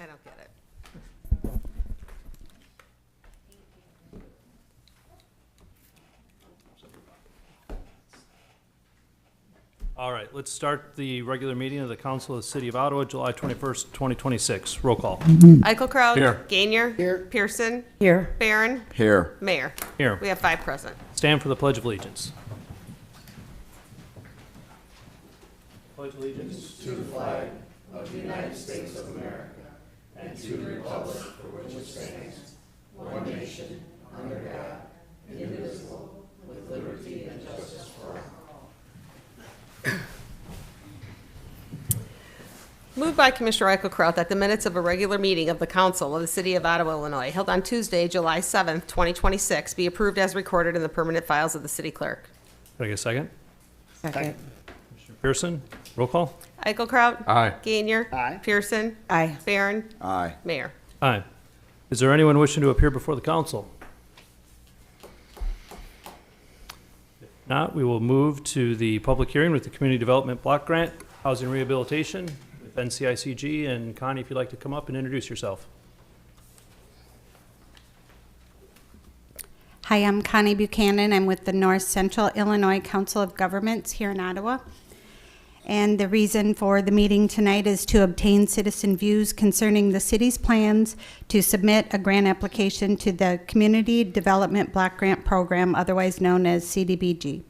I don't get it. All right, let's start the regular meeting of the Council of the City of Ottawa, July 21st, 2026. Roll call. Eichelkraut. Here. Gainier. Here. Pearson. Here. Barron. Here. Mayor. Here. We have 5 present. Stand for the Pledge of Allegiance. Pledge allegiance to the flag of the United States of America and to the republic for which it stands, one nation, under God, indivisible, with liberty and justice for all. Moved by Commissioner Eichelkraut that the minutes of a regular meeting of the Council of the City of Ottawa, Illinois, held on Tuesday, July 7th, 2026, be approved as recorded in the permanent files of the City Clerk. Can I get a second? Second. Commissioner Pearson, roll call. Eichelkraut. Aye. Gainier. Aye. Pearson. Aye. Barron. Aye. Mayor. Aye. Is there anyone wishing to appear before the council? If not, we will move to the public hearing with the Community Development Block Grant, Housing Rehabilitation with NCICG. And Connie, if you'd like to come up and introduce yourself. Hi, I'm Connie Buchanan. I'm with the North Central Illinois Council of Governments here in Ottawa. And the reason for the meeting tonight is to obtain citizen views concerning the city's plans to submit a grant application to the Community Development Block Grant Program, otherwise known as CDBG.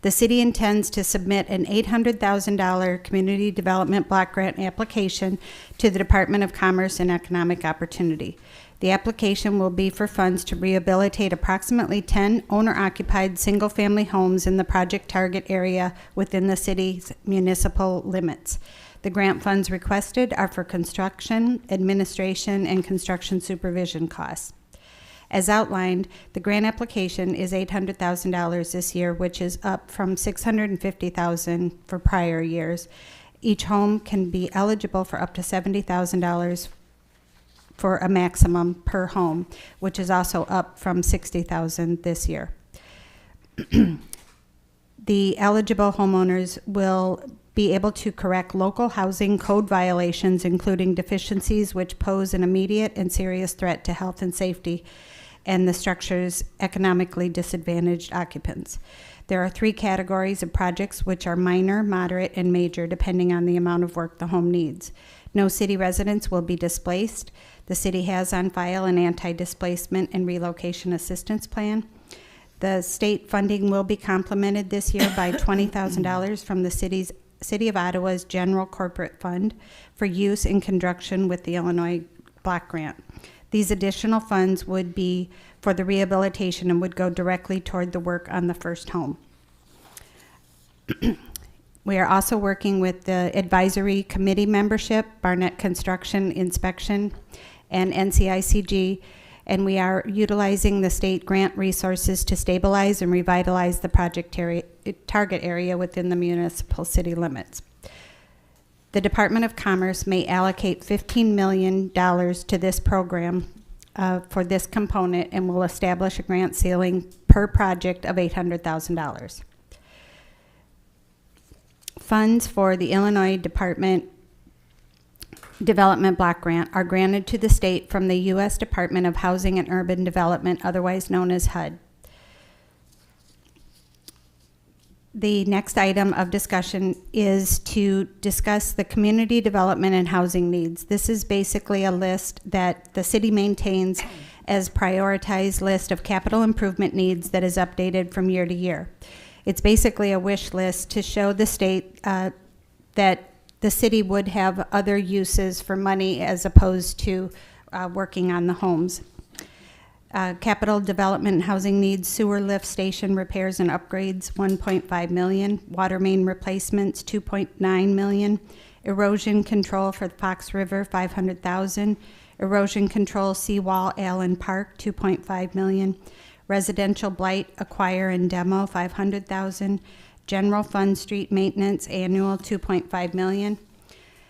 The city intends to submit an $800,000 Community Development Block Grant application to the Department of Commerce and Economic Opportunity. The application will be for funds to rehabilitate approximately 10 owner-occupied single-family homes in the project target area within the city's municipal limits. The grant funds requested are for construction, administration, and construction supervision costs. As outlined, the grant application is $800,000 this year, which is up from $650,000 for prior years. Each home can be eligible for up to $70,000 for a maximum per home, which is also up from $60,000 this year. The eligible homeowners will be able to correct local housing code violations, including deficiencies which pose an immediate and serious threat to health and safety and the structure's economically disadvantaged occupants. There are 3 categories of projects, which are minor, moderate, and major, depending on the amount of work the home needs. No city residents will be displaced. The city has on file an anti-displacement and relocation assistance plan. The state funding will be complemented this year by $20,000 from the City of Ottawa's General Corporate Fund for use in conjunction with the Illinois Block Grant. These additional funds would be for the rehabilitation and would go directly toward the work on the first home. We are also working with the advisory committee membership, Barnett Construction Inspection, and NCICG, and we are utilizing the state grant resources to stabilize and revitalize the project target area within the municipal city limits. The Department of Commerce may allocate $15 million to this program for this component and will establish a grant ceiling per project of $800,000. Funds for the Illinois Development Block Grant are granted to the state from the U.S. Department of Housing and Urban Development, otherwise known as HUD. The next item of discussion is to discuss the community development and housing needs. This is basically a list that the city maintains as prioritized list of capital improvement needs that is updated from year to year. It's basically a wish list to show the state that the city would have other uses for money as opposed to working on the homes. Capital development and housing needs: sewer lift station repairs and upgrades, $1.5 million. Water main replacements, $2.9 million. Erosion control for the Fox River, $500,000. Erosion control seawall Allen Park, $2.5 million. Residential blight acquire and demo, $500,000. General fund street maintenance annual, $2.5 million.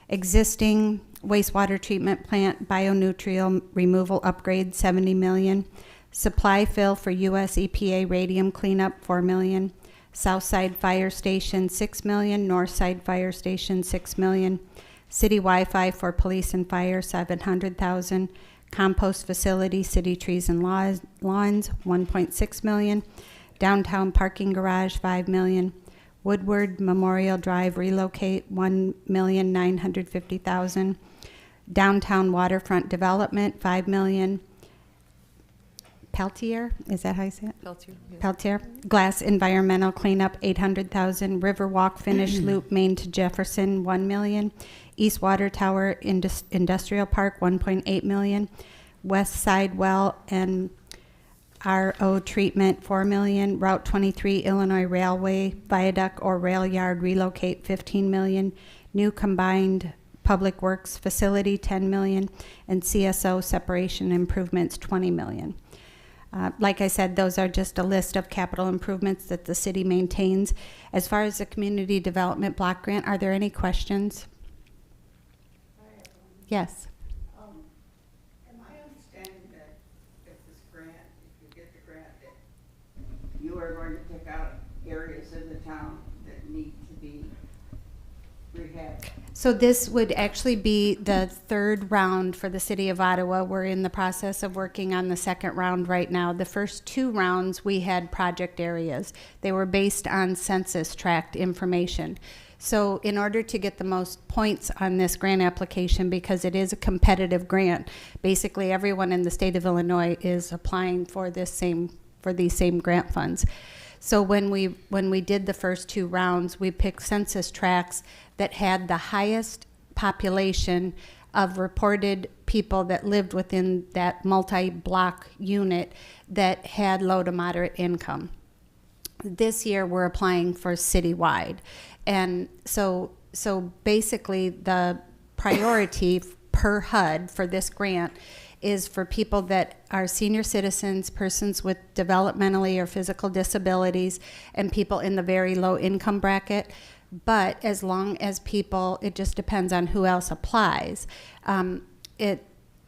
Existing wastewater treatment plant bionutrient removal upgrade, $70 million. Supply fill for U.S. EPA radium cleanup, $4 million. Southside Fire Station, $6 million. Northside Fire Station, $6 million. City Wi-Fi for police and fire, $700,000. Compost facility, city trees and lawns, $1.6 million. Downtown parking garage, $5 million. Woodward Memorial Drive relocate, $1,950,000. Downtown waterfront development, $5 million. Peltier, is that how you say it? Peltier, yeah. Peltier. Glass environmental cleanup, $800,000. Riverwalk finish loop Main to Jefferson, $1 million. East Water Tower Industrial Park, $1.8 million. West Side Well and RO treatment, $4 million. Route 23 Illinois Railway Viaduct or Rail Yard relocate, $15 million. New combined Public Works facility, $10 million. And CSO separation improvements, $20 million. Like I said, those are just a list of capital improvements that the city maintains. As far as the community development block grant, are there any questions? Yes. Am I understanding that if this grant, if you get the grant, that you are going to pick out areas in the town that need to be rehabbed? So this would actually be the third round for the city of Ottawa. We're in the process of working on the second round right now. The first two rounds, we had project areas. They were based on census tract information. So in order to get the most points on this grant application, because it is a competitive grant, basically everyone in the state of Illinois is applying for these same grant funds. So when we did the first two rounds, we picked census tracts that had the highest population of reported people that lived within that multi-block unit that had low to moderate income. This year we're applying for citywide. And so basically the priority per HUD for this grant is for people that are senior citizens, persons with developmentally or physical disabilities, and people in the very low income bracket. But as long as people, it just depends on who else applies.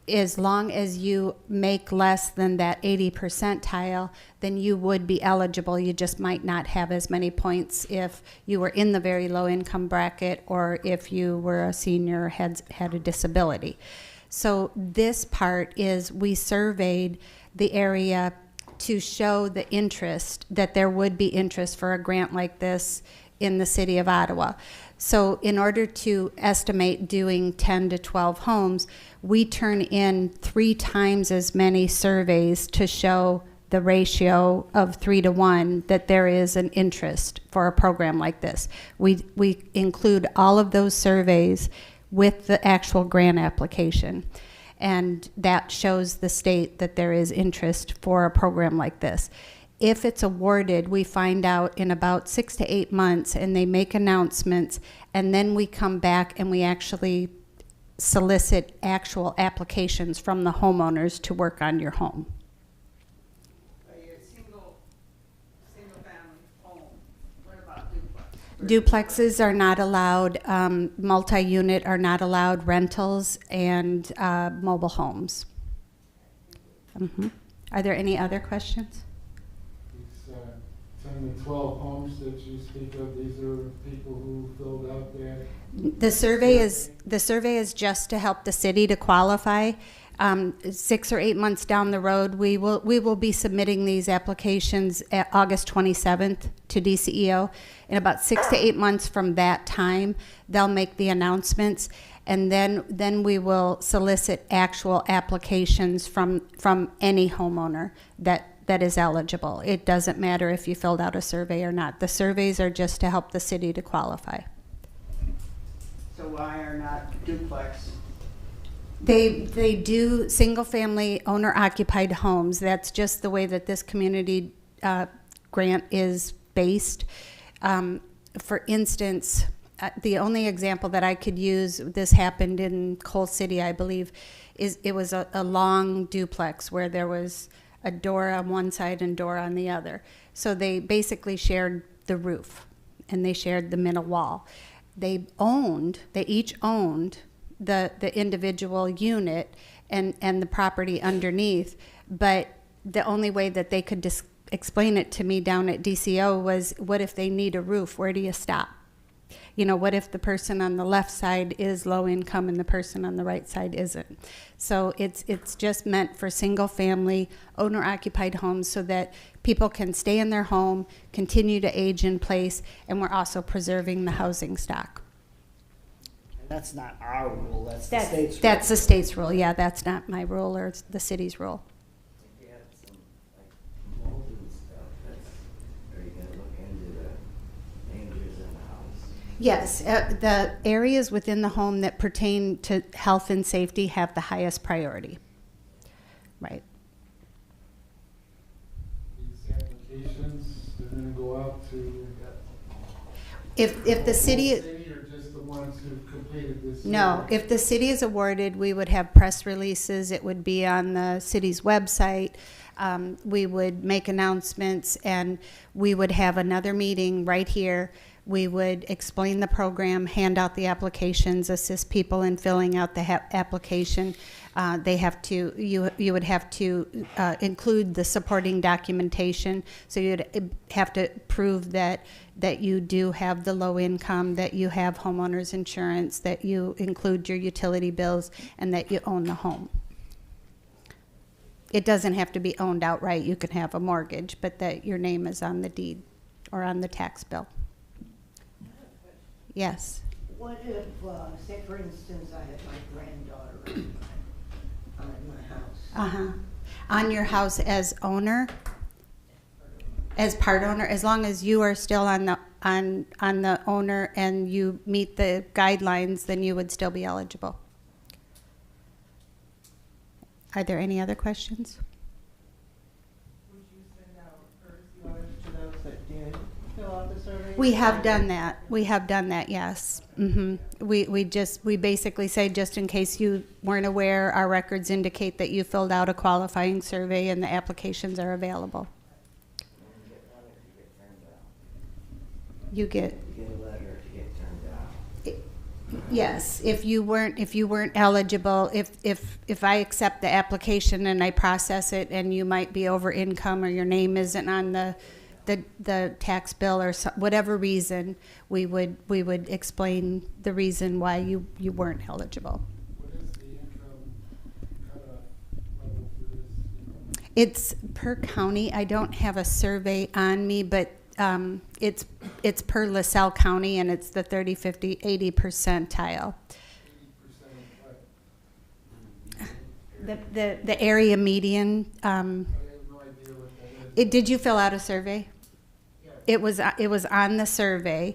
As long as you make less than that 80 percentile, then you would be eligible. You just might not have as many points if you were in the very low income bracket or if you were a senior had a disability. So this part is we surveyed the area to show the interest, that there would be interest for a grant like this in the city of Ottawa. So in order to estimate doing 10 to 12 homes, we turn in 3 times as many surveys to show the ratio of 3 to 1 that there is an interest for a program like this. We include all of those surveys with the actual grant application. And that shows the state that there is interest for a program like this. If it's awarded, we find out in about 6 to 8 months, and they make announcements, and then we come back and we actually solicit actual applications from the homeowners to work on your home. A single family home, what about duplex? Duplexes are not allowed, multi-unit are not allowed, rentals and mobile homes. Are there any other questions? 10 to 12 homes that you speak of, these are people who filled out that? The survey is just to help the city to qualify. 6 or 8 months down the road, we will be submitting these applications at August 27th to DCEO. In about 6 to 8 months from that time, they'll make the announcements, and then we will solicit actual applications from any homeowner that is eligible. It doesn't matter if you filled out a survey or not. The surveys are just to help the city to qualify. So why are not duplex? They do single-family owner-occupied homes. That's just the way that this community grant is based. For instance, the only example that I could use, this happened in Coal City, I believe, is it was a long duplex where there was a door on one side and door on the other. So they basically shared the roof and they shared the middle wall. They each owned the individual unit and the property underneath, but the only way that they could explain it to me down at DCO was, what if they need a roof? Where do you stop? You know, what if the person on the left side is low income and the person on the right side isn't? So it's just meant for single family owner occupied homes so that people can stay in their home, continue to age in place, and we're also preserving the housing stock. And that's not our rule, that's the state's rule. That's the state's rule, yeah, that's not my rule or the city's rule. If you have some, like, mold and stuff, are you gonna look into the dangers in the house? Yes, the areas within the home that pertain to health and safety have the highest priority. Right. These applications, they're gonna go out to. If the city, Or just the ones who've completed this? no, survey? if the city is awarded, we would have press releases. It would be on the city's website. We would make announcements, and we would have another meeting right here. We would explain the program, hand out the applications, assist people in filling out the application. They have to, you would have to include the supporting documentation. So you'd have to prove that you do have the low income, that you have homeowners insurance, that you include your utility bills, and that you own the home. It doesn't have to be owned outright. You can have a mortgage, but that your name is on the deed or on the tax bill. Yes. What if, say for instance, I had my granddaughter on my house? Uh-huh. On your house as owner, as part owner, as long as you are still on the owner and you meet the guidelines, then you would still be eligible. Are there any other questions? Would you send out courtesy letters to those that did fill out the survey? We have done that. We have done that, yes. We basically say, just in case you weren't aware, our records indicate that you filled out a qualifying survey and the applications are available. You get one if you get turned down. You get, You get a letter if you get turned down. yes, if you weren't eligible, if I accept the application and I process it and you might be over income or your name isn't on the tax bill or whatever reason, we would explain the reason why you weren't eligible. What is the income cutoff level for this? It's per county. I don't have a survey on me, but it's per LaSalle County, and it's the 30, 50, 80 percentile. 80% of what? The area median. I have no idea what that is. Did you fill out a survey? Yeah. It was on the survey.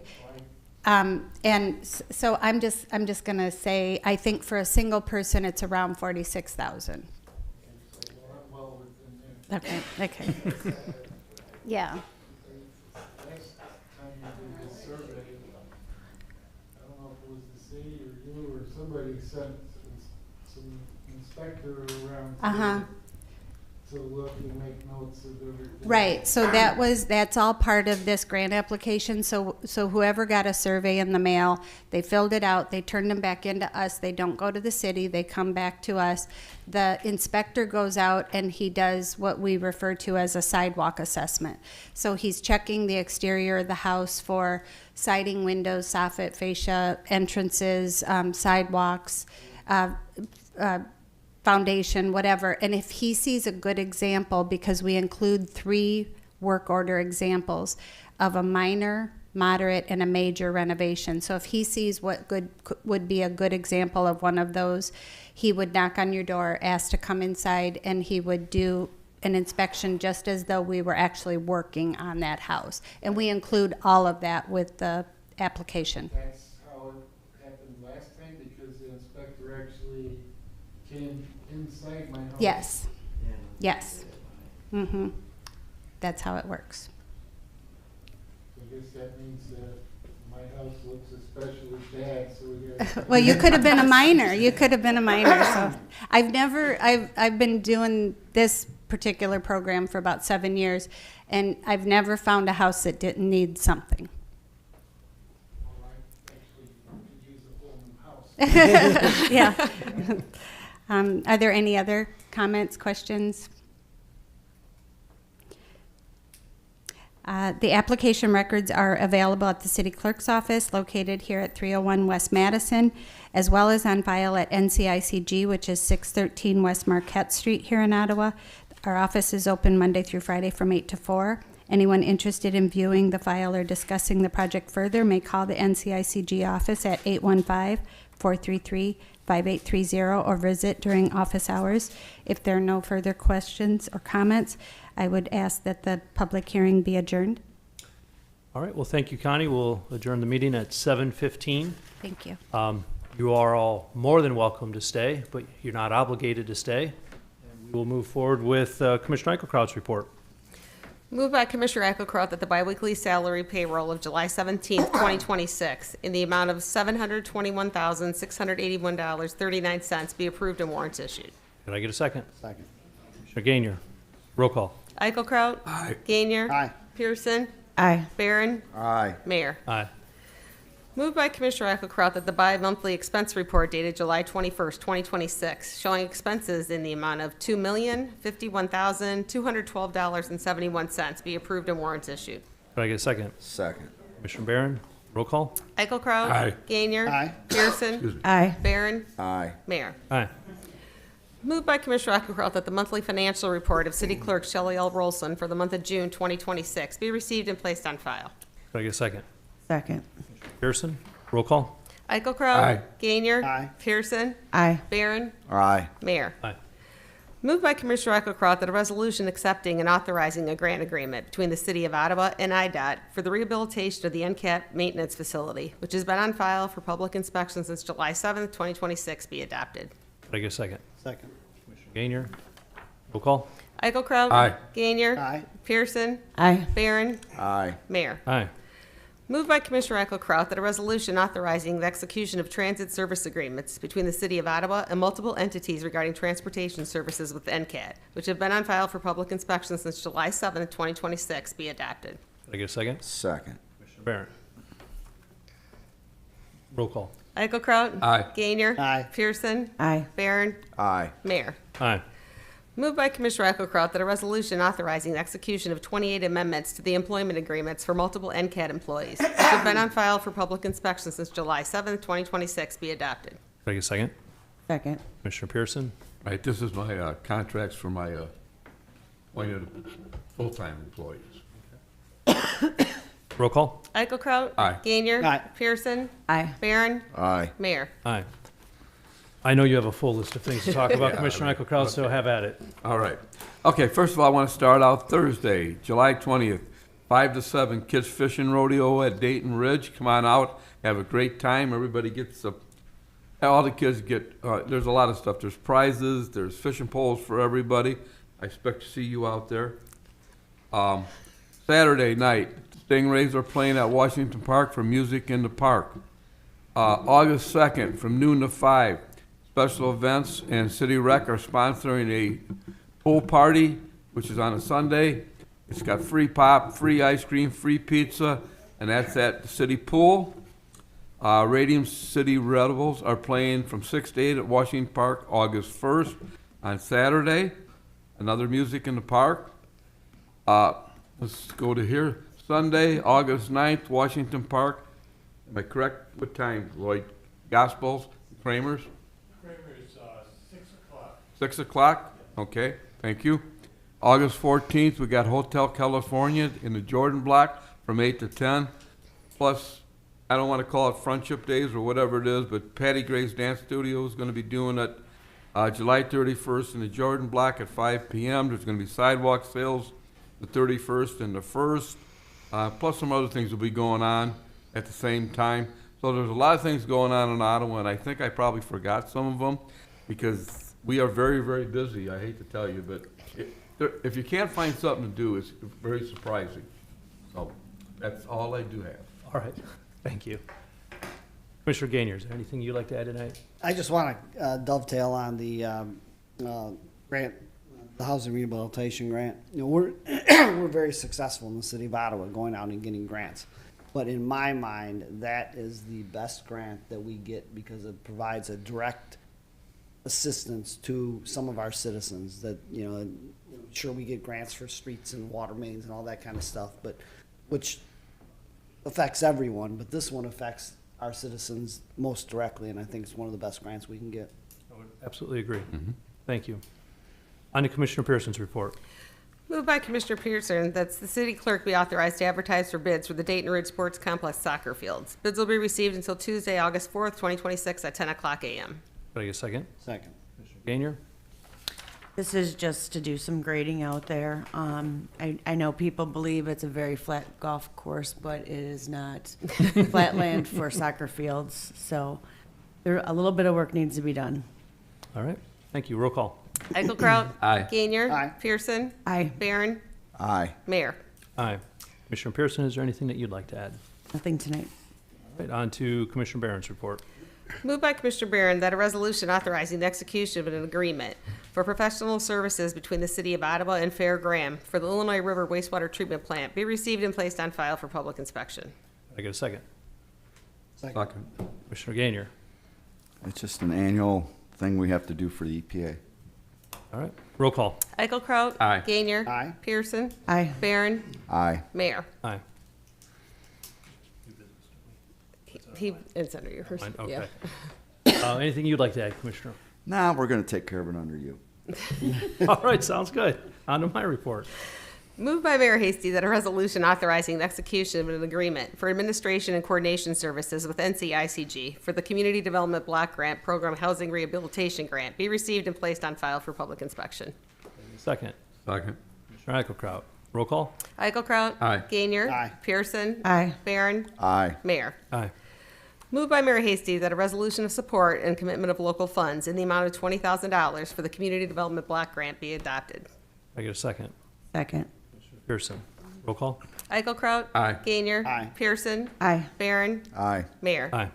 So I'm just gonna say, I think for a single person it's around 46,000. So, well, I'm well within there. Okay. Yeah. Last time you did this survey, I don't know if it was the city or you or somebody sent some inspector around to look and make notes of everything. Right, so that's all part of this grant application. So whoever got a survey in the mail, they filled it out, they turned them back into us. They don't go to the city, they come back to us. The inspector goes out and he does what we refer to as a sidewalk assessment. So he's checking the exterior of the house for siding, windows, soffit, fascia, entrances, sidewalks, foundation, whatever. And if he sees a good example, because we include 3 work order examples of a minor, moderate, and a major renovation. So if he sees what would be a good example of one of those, he would knock on your door, ask to come inside, and he would do an inspection just as though we were actually working on that house. And we include all of that with the application. That's how it happened last time, because the inspector actually came inside my house. Yes, Yeah. yes. That's how it works. I guess that means that my house looks especially bad, so we gotta. Well, you could have been a minor. You could have been a minor. So I've been doing this particular program for about 7 years, and I've never found a house that didn't need something. Well, I actually could use a whole new house. Yeah. Are there any other comments, questions? The application records are available at the city clerk's office located here at 301 West Madison, as well as on file at NCICG, which is 613 West Marquette Street here in Ottawa. Our office is open Monday through Friday from 8 to 4. Anyone interested in viewing the file or discussing the project further may call the NCICG office at 815-433-5830 or visit during office hours. If there are no further questions or comments, I would ask that the public hearing be adjourned. All right, well, thank you, Connie. We'll adjourn the meeting at 7:15. Thank you. You are all more than welcome to stay, but you're not obligated to stay. And we will move forward with Commissioner Eichelkraut's report. Moved by Commissioner Eichelkraut that the biweekly salary payroll of July 17th, 2026, in the amount of $721,681.39 be approved and warrants issued. Can I get a second? Second. Commissioner Gainier, roll call. Eichelkraut. Aye. Gainier. Aye. Pearson. Aye. Barron. Aye. Mayor. Aye. Moved by Commissioner Eichelkraut that the bi-monthly expense report dated July 21st, 2026, showing expenses in the amount of $2,051,212.71 be approved and warrants issued. Can I get a second? Second. Commissioner Barron, roll call. Eichelkraut. Aye. Gainier. Aye. Pearson. Aye. Barron. Aye. Mayor. Aye. Moved by Commissioner Eichelkraut that the monthly financial report of City Clerk Shelley L. Rolson for the month of June 2026 be received and placed on file. Can I get a second? Second. Pearson, roll call. Eichelkraut. Aye. Gainier. Aye. Pearson. Aye. Barron. Aye. Mayor. Aye. Moved by Commissioner Eichelkraut that a resolution accepting and authorizing a grant agreement between the City of Ottawa and IDOT for the rehabilitation of the NCAT maintenance facility, which has been on file for public inspection since July 7th, 2026, be adopted. Can I get a second? Second. Commissioner Gainier, roll call. Eichelkraut. Aye. Gainier. Aye. Pearson. Aye. Barron. Aye. Mayor. Aye. Moved by Commissioner Eichelkraut that a resolution authorizing the execution of transit service agreements between the City of Ottawa and multiple entities regarding transportation services with NCAT, which have been on file for public inspection since July 7th, 2026, be adopted. Can I get a second? Second. Commissioner Barron. Roll call. Eichelkraut. Aye. Gainier. Aye. Pearson. Aye. Barron. Aye. Mayor. Aye. Moved by Commissioner Eichelkraut that a resolution authorizing the execution of 28 amendments to the employment agreements for multiple NCAT employees, which have been on file for public inspection since July 7th, 2026, be adopted. Can I get a second? Second. Commissioner Pearson. Right, this is my contracts for my appointed full-time employees. Roll call. Eichelkraut. Aye. Gainier. Aye. Pearson. Aye. Barron. Aye. Mayor. Aye. I know you have a full list of things to talk about, Yeah, Commissioner Eichelkraut, so have at it. All right. Okay, first of all, I want to start out Thursday, July 20th, 5 to 7, Kids Fishing Rodeo at Dayton Ridge. Come on out, have a great time. Everybody gets all the kids get, there's a lot of stuff. There's prizes, there's fishing poles for everybody. I expect to see you out there. Saturday night, Stingrays are playing at Washington Park for Music in the Park. August 2nd, from noon to 5, special events and City Rec are sponsoring a pool party, which is on a Sunday. It's got free pop, free ice cream, free pizza, and that's at the city pool. Radium City Rebels are playing from 6 to 8 at Washington Park, August 1st. On Saturday, another Music in the Park. Let's go to here. Sunday, August 9th, Washington Park. Am I correct? What time, Lloyd? Gospels, Kramer's? Kramer's, 6 o'clock. 6 o'clock? Okay, thank you. August 14th, we got Hotel California in the Jordan Block from 8 to 10. Plus, I don't want to call it Friendship Days or whatever it is, but Patty Gray's Dance Studio is going to be doing it July 31st in the Jordan Block at 5 p.m. There's going to be sidewalk sales the 31st and the 1st. Plus some other things will be going on at the same time. So there's a lot of things going on in Ottawa, and I think I probably forgot some of them because we are very, very busy. I hate to tell you, but if you can't find something to do, it's very surprising. So that's all I do have. All right, thank you. Commissioner Gainier, is there anything you'd like to add tonight? I just want to dovetail on the grant, the housing rehabilitation grant. You know, we're we're very successful in the city of Ottawa going out and getting grants. But in my mind, that is the best grant that we get because it provides a direct assistance to some of our citizens that, you know, sure we get grants for streets and water mains and all that kind of stuff, but, which affects everyone, but this one affects our citizens most directly, and I think it's one of the best grants we can get. I would absolutely agree. Thank you. On to Commissioner Pearson's report. Moved by Commissioner Pearson that the city clerk be authorized to advertise for bids for the Dayton Ridge Sports Complex soccer fields. Bids will be received until Tuesday, August 4th, 2026 at 10 o'clock a.m. Could I get a second? Second. Commissioner Gainier? This is just to do some grading out there. I know people believe it's a very flat golf course, but it is not flat land for soccer fields. So a little bit of work needs to be done. All right. Thank you. Roll call. Eichelkraut. Aye. Gainier. Aye. Pearson. Aye, Barron. Aye. Mayor. Aye. Commissioner Pearson, is there anything that you'd like to add? nothing tonight. All right, on to Commissioner Barron's report. Moved by Commissioner Barron that a resolution authorizing the execution of an agreement for professional services between the City of Ottawa and Fair Graham for the Illinois River wastewater treatment plant be received and placed on file for public inspection. Can I get a second? Second. Commissioner Gainier. It's just an annual thing we have to do for the EPA. All right. Roll call. Eichelkraut. Aye. Gainier. Aye. Pearson. Aye, Barron. Aye. Mayor. Aye. It's under your first. Fine, Yeah. okay. Anything you'd like to add, Commissioner? Nah, we're gonna take care of it under you. All right, sounds good. On to my report. Moved by Mayor Hasty that a resolution authorizing the execution of an agreement for administration and coordination services with NCICG for the Community Development Block Grant Program Housing Rehabilitation Grant be received and placed on file for public inspection. Second. Second. Commissioner Eichelkraut. Roll call. Eichelkraut. Aye. Gainier. Aye. Pearson. aye, Barron. Aye. Mayor. Aye. Moved by Mayor Hasty that a resolution of support and commitment of local funds in the amount of $20,000 for the Community Development Block Grant be adopted. I get a second. second, Pearson. Roll call. Eichelkraut. Aye. Gainier. Aye. Pearson. aye, Barron. Aye. Mayor. Aye.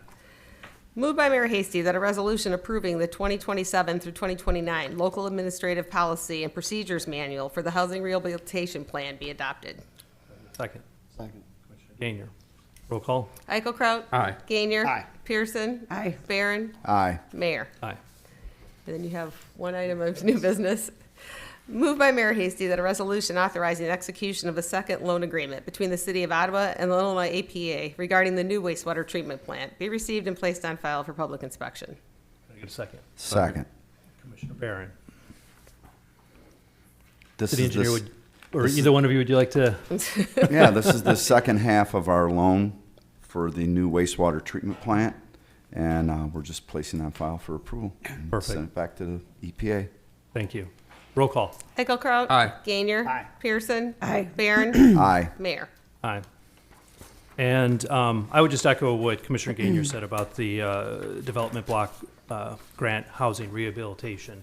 Moved by Mayor Hasty that a resolution approving the 2027 through 2029 Local Administrative Policy and Procedures Manual for the Housing Rehabilitation Plan be adopted. Second. Second. Gainier. Roll call. Eichelkraut. Aye. Gainier. Aye. Pearson. aye, Barron. Aye. Mayor. Aye. And then you have one item of new business. Moved by Mayor Hasty that a resolution authorizing the execution of a second loan agreement between the City of Ottawa and the Illinois APA regarding the new wastewater treatment plant be received and placed on file for public inspection. Can I get a second? Second. Commissioner Barron. This City is engineer, this- would, or this is- either one of you, would you like to? Yeah, this is the second half of our loan for the new wastewater treatment plant, and we're just placing on file for approval. and Perfect. Send it back to the EPA. Thank you. Roll call. Eichelkraut. Aye. Gainier. Aye. Pearson. aye, Barron. Aye. Mayor. Aye. And I would just echo what Commissioner Gainier said about the development block grant housing rehabilitation.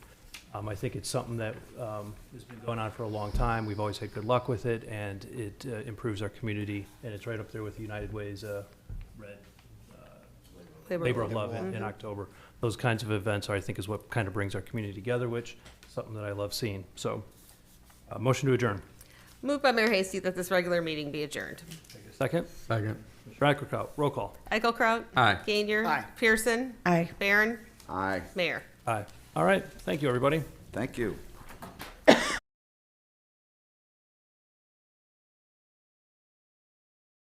I think it's something that has been going on for a long time. We've always had good luck with it, and it improves our community, and it's right up there with United Way's Red Labor of Love in October. Those kinds of events, I think, is what kind of brings our community together, which is something that I love seeing. So, motion to adjourn. Moved by Mayor Hasty that this regular meeting be adjourned. Second. Second. Commissioner Eichelkraut, roll call. Eichelkraut. Aye. Gainier. Aye. Pearson. aye. Barron. Aye. Mayor. Aye. All right. Thank you, everybody. Thank you.